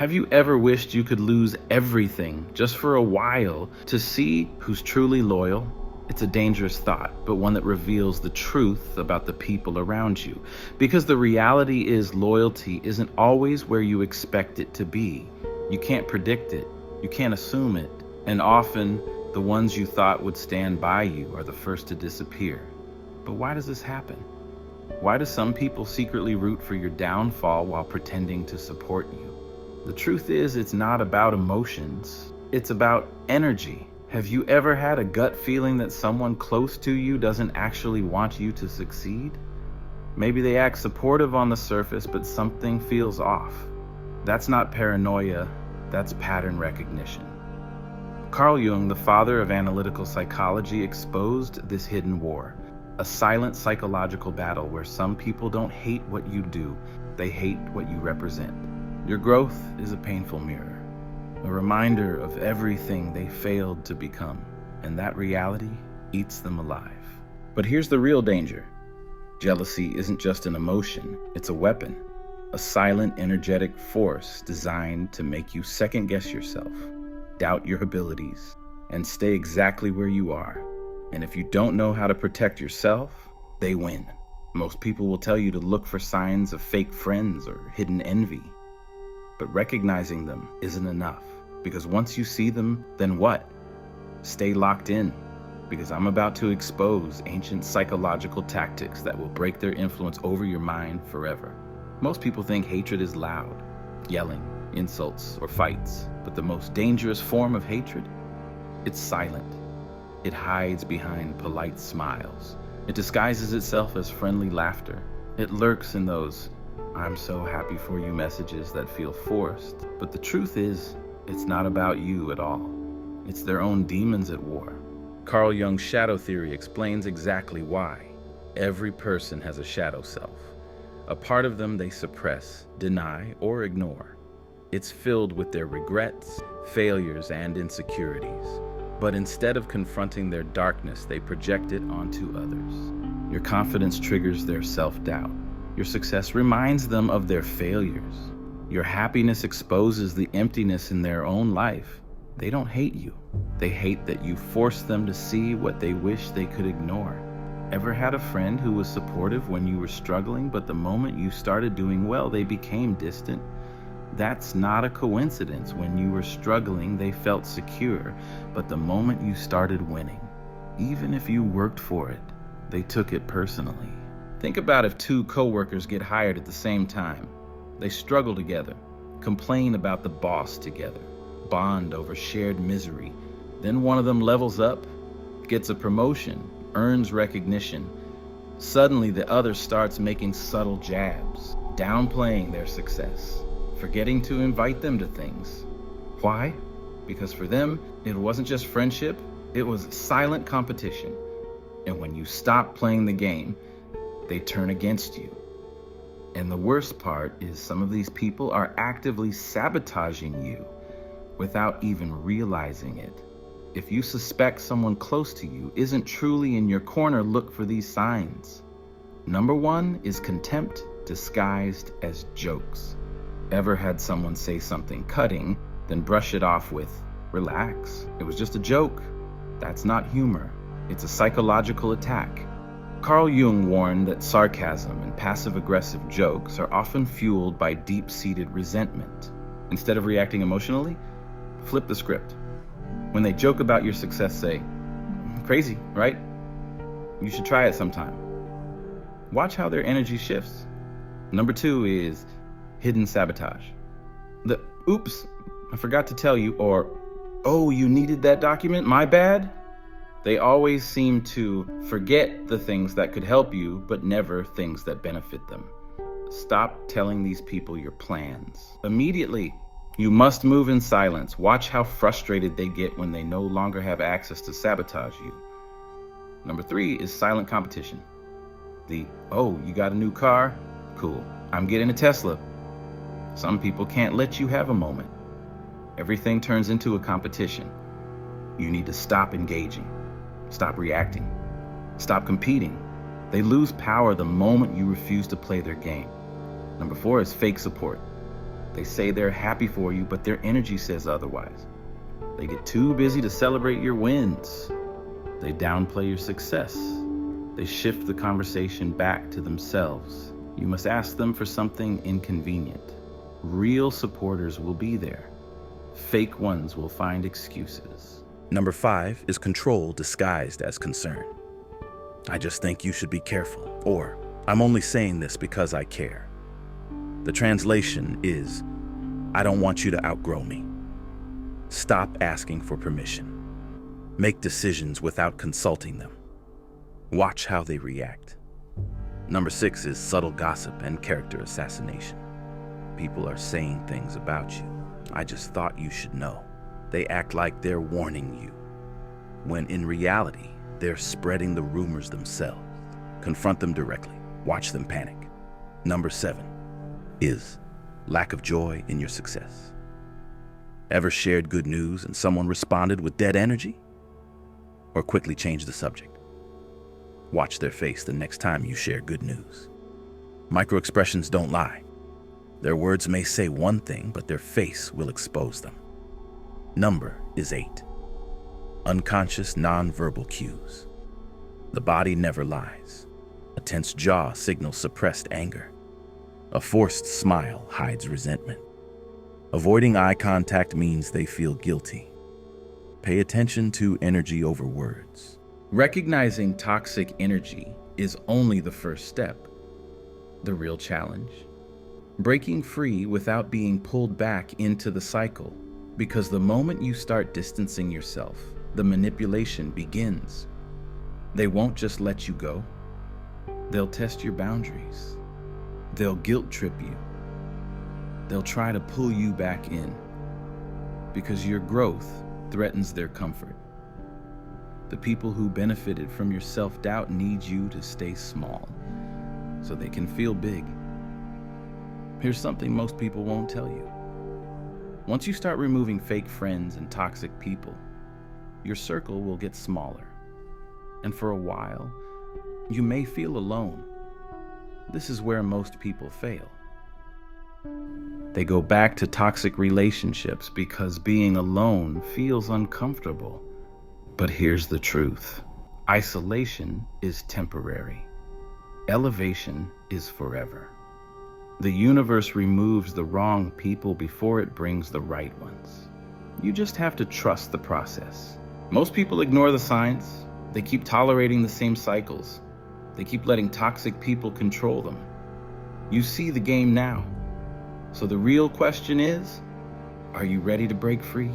Have you ever wished you could lose everything just for a while to see who's truly loyal? It's a dangerous thought, but one that reveals the truth about the people around you. Because the reality is loyalty isn't always where you expect it to be. You can't predict it. You can't assume it. And often, the ones you thought would stand by you are the first to disappear. But why does this happen? Why do some people secretly root for your downfall while pretending to support you? The truth is, it's not about emotions. It's about energy. Have you ever had a gut feeling that someone close to you doesn't actually want you to succeed? Maybe they act supportive on the surface, but something feels off. That's not paranoia, that's pattern recognition. Carl Jung, the father of analytical psychology, exposed this hidden war, a silent psychological battle where some people don't hate what you do, they hate what you represent. Your growth is a painful mirror, a reminder of everything they failed to become, and that reality eats them alive. But here's the real danger. Jealousy isn't just an emotion, it's a weapon, a silent, energetic force designed to make you second-guess yourself, doubt your abilities, and stay exactly where you are. And if you don't know how to protect yourself, they win. Most people will tell you to look for signs of fake friends or hidden envy. But recognizing them isn't enough, because once you see them, then what? Stay locked in, because I'm about to expose ancient psychological tactics that will break their influence over your mind forever. Most people think hatred is loud, yelling, insults, or fights, but the most dangerous form of hatred? It's silent. It hides behind polite smiles. It disguises itself as friendly laughter. It lurks in those "I'm so happy for you" messages that feel forced. But the truth is, it's not about you at all. It's their own demons at war. Carl Jung Shadow Theory explains exactly why. Every person has a shadow self, a part of them they suppress, deny, or ignore. It's filled with their regrets, failures, and insecurities. But instead of confronting their darkness, they project it onto others. Your confidence triggers their self-doubt. Your success reminds them of their failures. Your happiness exposes the emptiness in their own life. They don't hate you. They hate that you force them to see what they wish they could ignore. Ever had a friend who was supportive when you were struggling, but the moment you started doing well, they became distant? That's not a coincidence. When you were struggling, they felt secure, but the moment you started winning, even if you worked for it, they took it personally. Think about if two coworkers get hired at the same time. They struggle together, complain about the boss together, bond over shared misery. Then one of them levels up, gets a promotion, earns recognition. Suddenly the other starts making subtle jabs, downplaying their success, forgetting to invite them to things. Why? Because for them, it wasn't just friendship, it was silent competition. And when you stop playing the game, they turn against you. And the worst part is some of these people are actively sabotaging you without even realizing it. If you suspect someone close to you isn't truly in your corner, look for these signs. Number one is contempt disguised as jokes. Ever had someone say something cutting, then brush it off with, "Relax, it was just a joke"? That's not humor. It's a psychological attack. Carl Jung warned that sarcasm and passive-aggressive jokes are often fueled by deep-seated resentment. Instead of reacting emotionally, flip the script. When they joke about your success, say, "Crazy, right? You should try it sometime." Watch how their energy shifts. Number two is hidden sabotage. The "oops, I forgot to tell you," or "oh, you needed that document, my bad." They always seem to forget the things that could help you, but never things that benefit them. Stop telling these people your plans immediately. You must move in silence. Watch how frustrated they get when they no longer have access to sabotage you. Number three is silent competition. The "oh, you got a new car? Cool, I'm getting a Tesla." Some people can't let you have a moment. Everything turns into a competition. You need to stop engaging. Stop reacting. Stop competing. They lose power the moment you refuse to play their game. Number four is fake support. They say they're happy for you, but their energy says otherwise. They get too busy to celebrate your wins. They downplay your success. They shift the conversation back to themselves. You must ask them for something inconvenient. Real supporters will be there. Fake ones will find excuses. Number 5 is control disguised as concern. I just think you should be careful, or I'm only saying this because I care. The translation is, I don't want you to outgrow me. Stop asking for permission. Make decisions without consulting them. Watch how they react. Number 6 is subtle gossip and character assassination. People are saying things about you. I just thought you should know. They act like they're warning you, when in reality, they're spreading the rumors themselves. Confront them directly. Watch them panic. Number 7 is lack of joy in your success. Ever shared good news and someone responded with dead energy? Or quickly change the subject? Watch their face the next time you share good news. Microexpressions don't lie. Their words may say one thing, but their face will expose them. Number is 8. Unconscious nonverbal cues. The body never lies. A tense jaw signals suppressed anger. A forced smile hides resentment. Avoiding eye contact means they feel guilty. Pay attention to energy over words. Recognizing toxic energy is only the first step. The real challenge: breaking free without being pulled back into the cycle. Because the moment you start distancing yourself, the manipulation begins. They won't just let you go. They'll test your boundaries. They'll guilt trip you. They'll try to pull you back in, because your growth threatens their comfort. The people who benefited from your self-doubt need you to stay small, so they can feel big. Here's something most people won't tell you. Once you start removing fake friends and toxic people, your circle will get smaller. And for a while, you may feel alone. This is where most people fail. They go back to toxic relationships because being alone feels uncomfortable. But here's the truth. Isolation is temporary. Elevation is forever. The universe removes the wrong people before it brings the right ones. You just have to trust the process. Most people ignore the signs. They keep tolerating the same cycles. They keep letting toxic people control them. You see the game now. So the real question is, are you ready to break free?